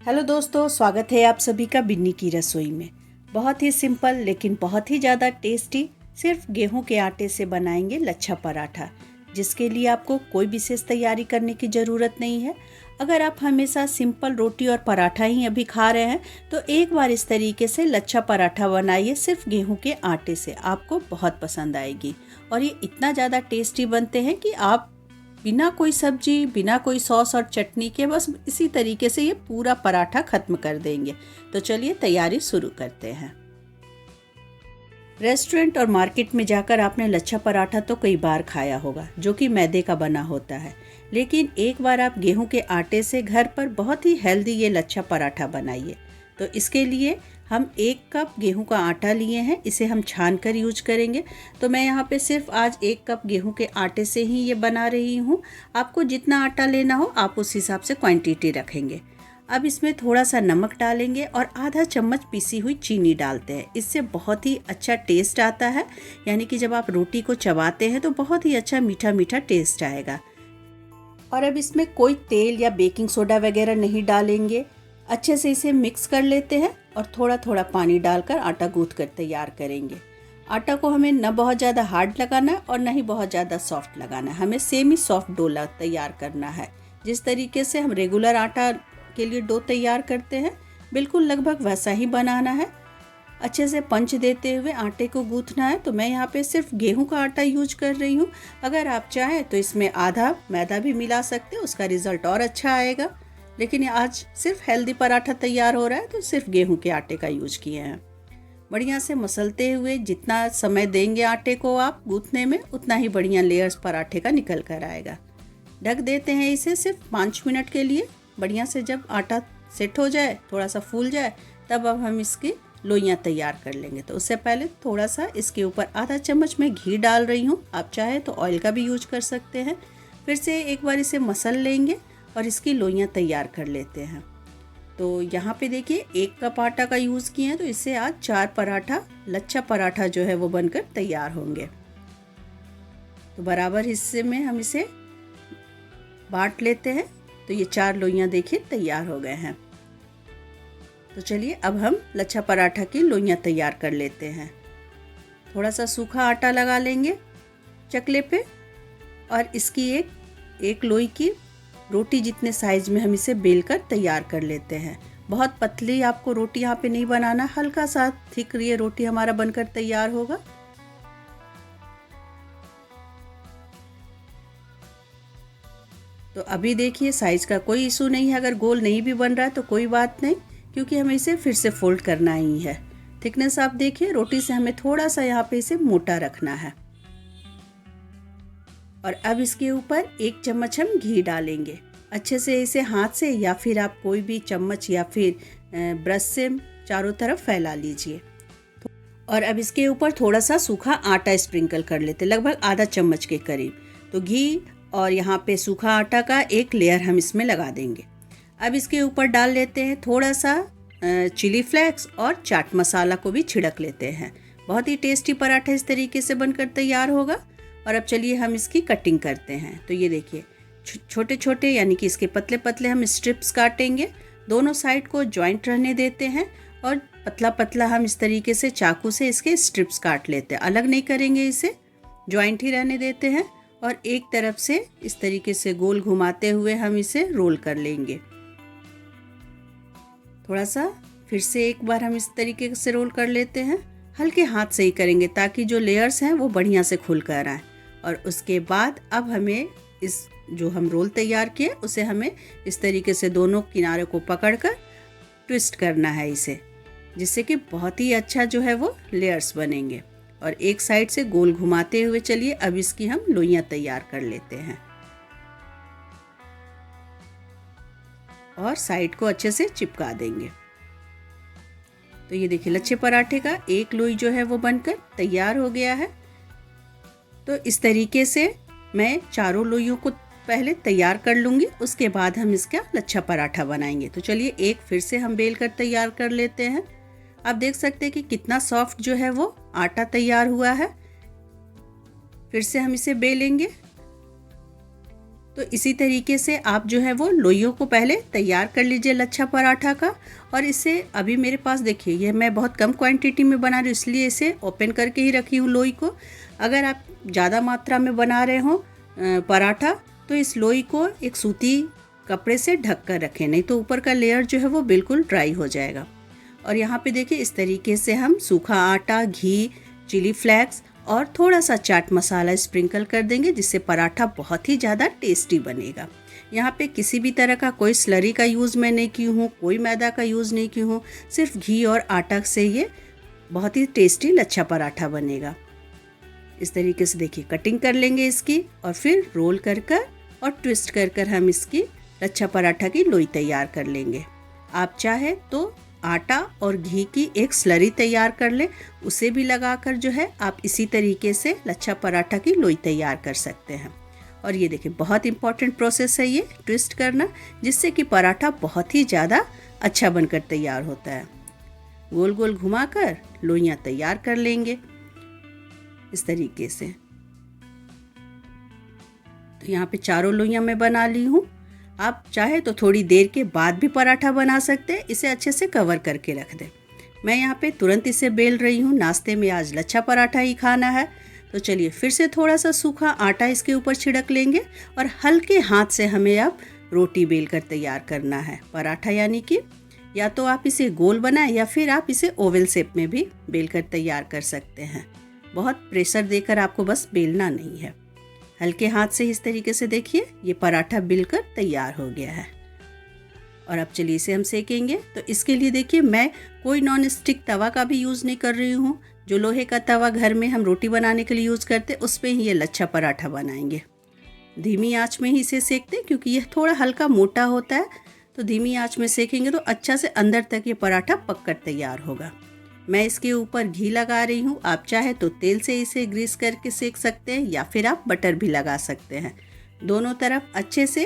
Hello दोस्तों, स्वागत है आप सभी का बिन्नी की रसोई में। बहुत ही सिंपल लेकिन बहुत ही ज़्यादा टेस्टी सिर्फ गेहूं के आटे से बनाएंगे लच्छा पराठा, जिसके लिए आपको कोई विशेष तैयारी करने की ज़रूरत नहीं है। अगर आप हमेशा सिंपल रोटी और पराठा ही अभी खा रहे हैं तो एक बार इस तरीके से लच्छा पराठा बनाइए सिर्फ गेहूं के आटे से, आपको बहुत पसंद आएगी। और ये इतना ज़्यादा टेस्टी बनते हैं कि आप बिना कोई सब्जी, बिना कोई सॉस और चटनी के बस इसी तरीके से ये पूरा पराठा खत्म कर देंगे। तो चलिए तैयारी शुरू करते हैं। रेस्टोरेंट और मार्केट में जाकर आपने लच्छा पराठा तो कई बार खाया होगा, जो कि मैदे का बना होता है। लेकिन एक बार आप गेहूं के आटे से घर पर बहुत ही हेल्दी ये लच्छा पराठा बनाइए। तो इसके लिए हम 1 कप गेहूं का आटा लिए हैं, इसे हम छान कर यूज करेंगे। तो मैं यहाँ पे सिर्फ आज 1 कप गेहूं के आटे से ही ये बना रही हूँ। आपको जितना आटा लेना हो आप उस हिसाब से क्वांटिटी रखेंगे। अब इसमें थोड़ा सा नमक डालेंगे और आधा चम्मच पिसी हुई चीनी डालते हैं। इससे बहुत ही अच्छा टेस्ट आता है, यानी कि जब आप रोटी को चबाते हैं तो बहुत ही अच्छा मीठा मीठा टेस्ट आएगा। और अब इसमें कोई तेल या बेकिंग सोडा वगैरह नहीं डालेंगे। अच्छे से इसे मिक्स कर लेते हैं और थोड़ा थोड़ा पानी डालकर आटा गूंथ कर तैयार करेंगे। आटा को हमें न बहुत ज़्यादा हार्ड लगाना है और न ही बहुत ज़्यादा सॉफ्ट लगाना है, हमें सेमी सॉफ्ट डो तैयार करना है। जिस तरीके से हम रेगुलर आटा के लिए डो तैयार करते हैं, बिल्कुल लगभग वैसा ही बनाना है। अच्छे से पंच देते हुए आटे को गूंथना है। तो मैं यहाँ पे सिर्फ गेहूं का आटा यूज कर रही हूँ। अगर आप चाहें तो इसमें आधा मैदा भी मिला सकते हैं, उसका रिजल्ट और अच्छा आएगा। लेकिन आज सिर्फ हेल्दी पराठा तैयार हो रहा है तो सिर्फ गेहूं के आटे का यूज किए हैं। बढ़िया से मसलते हुए जितना समय देंगे आटे को आप गूंथने में, उतना ही बढ़िया लेयर्स पराठे का निकल कर आएगा। ढक देते हैं इसे सिर्फ 5 मिनट के लिए। बढ़िया से जब आटा सेट हो जाए, थोड़ा सा फूल जाए, तब अब हम इसकी लोइयाँ तैयार कर लेंगे। तो उससे पहले थोड़ा सा इसके ऊपर आधा चम्मच में घी डाल रही हूँ। आप चाहे तो ऑयल का भी यूज कर सकते हैं। फिर से एक बार इसे मसल लेंगे और इसकी लोइयाँ तैयार कर लेते हैं। तो यहाँ पे देखिए 1 कप आटा का यूज़ किए हैं, तो इससे आज 4 पराठा, लच्छा पराठा जो है वो बनकर तैयार होंगे। तो बराबर हिस्से में हम इसे बांट लेते हैं। तो ये 4 लोइयाँ देखिए तैयार हो गए हैं। तो चलिए अब हम लच्छा पराठा की लोइयाँ तैयार कर लेते हैं। थोड़ा सा सूखा आटा लगा लेंगे चकले पे और इसकी एक लोई की रोटी जितने साइज में हम इसे बेलकर तैयार कर लेते हैं। बहुत पतली आपको रोटी यहाँ पे नहीं बनाना, हल्का सा थिक ये रोटी हमारा बनकर तैयार होगा। तो अभी देखिए साइज का कोई इशू नहीं है, अगर गोल नहीं भी बन रहा है तो कोई बात नहीं, क्योंकि हमें इसे फिर से फोल्ड करना ही है। थिकनेस आप देखिए, रोटी से हमें थोड़ा सा यहाँ पे इसे मोटा रखना है। और अब इसके ऊपर 1 चम्मच हम घी डालेंगे। अच्छे से इसे हाथ से या फिर आप कोई भी चम्मच या फिर ब्रश से चारों तरफ फैला लीजिए। और अब इसके ऊपर थोड़ा सा सूखा आटा स्प्रिंकल कर लेते, लगभग आधा चम्मच के करीब। तो घी और यहाँ पे सूखा आटा का एक लेयर हम इसमें लगा देंगे। अब इसके ऊपर डाल लेते हैं थोड़ा सा चिली फ्लेक्स और चाट मसाला को भी छिड़क लेते हैं। बहुत ही टेस्टी पराठा इस तरीके से बनकर तैयार होगा। और अब चलिए हम इसकी कटिंग करते हैं। तो ये देखिए छोटे छोटे, यानी कि इसके पतले पतले हम स्ट्रिप्स काटेंगे। दोनों साइड को जॉइंट रहने देते हैं और पतला पतला हम इस तरीके से चाकू से इसके स्ट्रिप्स काट लेते हैं। अलग नहीं करेंगे, इसे जॉइंट ही रहने देते हैं। और एक तरफ से इस तरीके से गोल घुमाते हुए हम इसे रोल कर लेंगे। थोड़ा सा फिर से एक बार हम इस तरीके से रोल कर लेते हैं। हल्के हाथ से ही करेंगे ताकि जो लेयर्स हैं वो बढ़िया से खुल कर आए। और उसके बाद अब हमें इस जो हम रोल तैयार किए उसे हमें इस तरीके से दोनों किनारे को पकड़कर ट्विस्ट करना है इसे, जिससे कि बहुत ही अच्छा जो है वो लेयर्स बनेंगे। और एक साइड से गोल घुमाते हुए चलिए अब इसकी हम लोइयाँ तैयार कर लेते हैं और साइड को अच्छे से चिपका देंगे। तो ये देखिए लच्छे पराठे का एक लोई जो है वो बनकर तैयार हो गया है। तो इस तरीके से मैं चारों लोइयों को पहले तैयार कर लूँगी, उसके बाद हम इसका लच्छा पराठा बनाएंगे। तो चलिए एक फिर से हम बेल कर तैयार कर लेते हैं। आप देख सकते हैं कि कितना सॉफ्ट जो है वो आटा तैयार हुआ है। फिर से हम इसे बेलेंगे तो इसी तरीके से आप जो है वो लोइयों को पहले तैयार कर लीजिए लच्छा पराठा का। और इसे अभी मेरे पास देखिए, ये मैं बहुत कम क्वांटिटी में बना रही हूँ, इसलिए इसे ओपन करके ही रखी हूँ लोई को। अगर आप ज़्यादा मात्रा में बना रहे हो पराठा, तो इस लोई को एक सूती कपड़े से ढक कर रखें, नहीं तो ऊपर का लेयर जो है वो बिल्कुल ड्राई हो जाएगा। और यहाँ पे देखिए इस तरीके से हम सूखा आटा, घी, चिली फ्लेक्स और थोड़ा सा चाट मसाला स्प्रिंकल कर देंगे, जिससे पराठा बहुत ही ज़्यादा टेस्टी बनेगा। यहाँ पे किसी भी तरह का कोई स्लरी का यूज़ मैं नहीं की हूँ, कोई मैदा का यूज़ नहीं की हूँ, सिर्फ घी और आटा से ये बहुत ही टेस्टी लच्छा पराठा बनेगा। इस तरीके से देखिए कटिंग कर लेंगे इसकी, और फिर रोल कर कर और ट्विस्ट कर कर हम इसकी लच्छा पराठा की लोई तैयार कर लेंगे। आप चाहे तो आटा और घी की एक स्लरी तैयार कर लें, उसे भी लगाकर जो है आप इसी तरीके से लच्छा पराठा की लोई तैयार कर सकते हैं। और ये देखिए बहुत इंपॉर्टेंट प्रोसेस है ये ट्विस्ट करना, जिससे कि पराठा बहुत ही ज़्यादा अच्छा बनकर तैयार होता है। गोल गोल घुमाकर लोइयाँ तैयार कर लेंगे इस तरीके से। तो यहाँ पे चारों लोइयाँ मैं बना ली हूँ। आप चाहे तो थोड़ी देर के बाद भी पराठा बना सकते हैं, इसे अच्छे से कवर करके रख दें। मैं यहाँ पे तुरंत इसे बेल रही हूँ, नाश्ते में आज लच्छा पराठा ही खाना है। तो चलिए फिर से थोड़ा सा सूखा आटा इसके ऊपर छिड़क लेंगे, और हल्के हाथ से हमें अब रोटी बेल कर तैयार करना है पराठा। यानी कि या तो आप इसे गोल बनाएं या फिर आप इसे ओवल शेप में भी बेल कर तैयार कर सकते हैं। बहुत प्रेशर देकर आपको बस बेलना नहीं है, हल्के हाथ से इस तरीके से देखिए ये पराठा बिलकर तैयार हो गया है। और अब चलिए इसे हम सेकेंगे। तो इसके लिए देखिए मैं कोई नॉन स्टिक तवा का भी यूज़ नहीं कर रही हूँ। जो लोहे का तवा घर में हम रोटी बनाने के लिए यूज़ करते, उस पर ही ये लच्छा पराठा बनाएंगे। धीमी आंच में ही इसे सेकते हैं, क्योंकि यह थोड़ा हल्का मोटा होता है, तो धीमी आंच में सेकेंगे तो अच्छा से अंदर तक ये पराठा पककर तैयार होगा। मैं इसके ऊपर घी लगा रही हूँ, आप चाहे तो तेल से इसे ग्रीस करके सेक सकते हैं या फिर आप बटर भी लगा सकते हैं। दोनों तरफ अच्छे से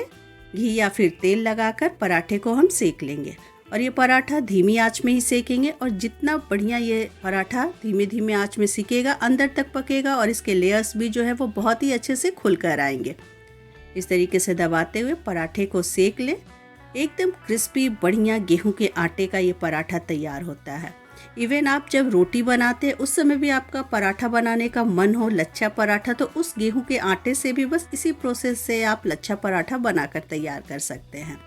घी या फिर तेल लगाकर पराठे को हम सेक लेंगे। और ये पराठा धीमी आंच में ही सेकेंगे, और जितना बढ़िया ये पराठा धीमे धीमे आंच में सिकेगा, अंदर तक पकेगा, और इसके लेयर्स भी जो है वो बहुत ही अच्छे से खुल कर आएंगे। इस तरीके से दबाते हुए पराठे को सेक लें। एकदम क्रिस्पी बढ़िया गेहूं के आटे का ये पराठा तैयार होता है। इवन आप जब रोटी बनाते हैं उस समय भी आपका पराठा बनाने का मन हो, लच्छा पराठा, तो उस गेहूं के आटे से भी बस इसी प्रोसेस से आप लच्छा पराठा बनाकर तैयार कर सकते हैं।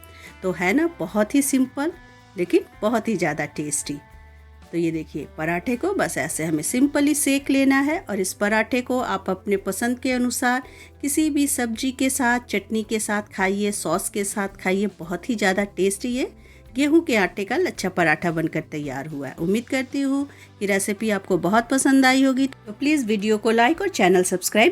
तो है ना बहुत ही सिंपल लेकिन बहुत ही ज़्यादा टेस्टी। तो ये देखिए पराठे को बस ऐसे हमें सिंपली सेक लेना है, और इस पराठे को आप अपने पसंद के अनुसार किसी भी सब्जी के साथ, चटनी के साथ खाइए, सॉस के साथ खाइए। बहुत ही ज़्यादा टेस्टी ये गेहूं के आटे का लच्छा पराठा बनकर तैयार हुआ है। उम्मीद करती हूँ कि रेसिपी आपको बहुत पसंद आई होगी। तो प्लीज़ वीडियो को लाइक और चैनल सब्सक्राइब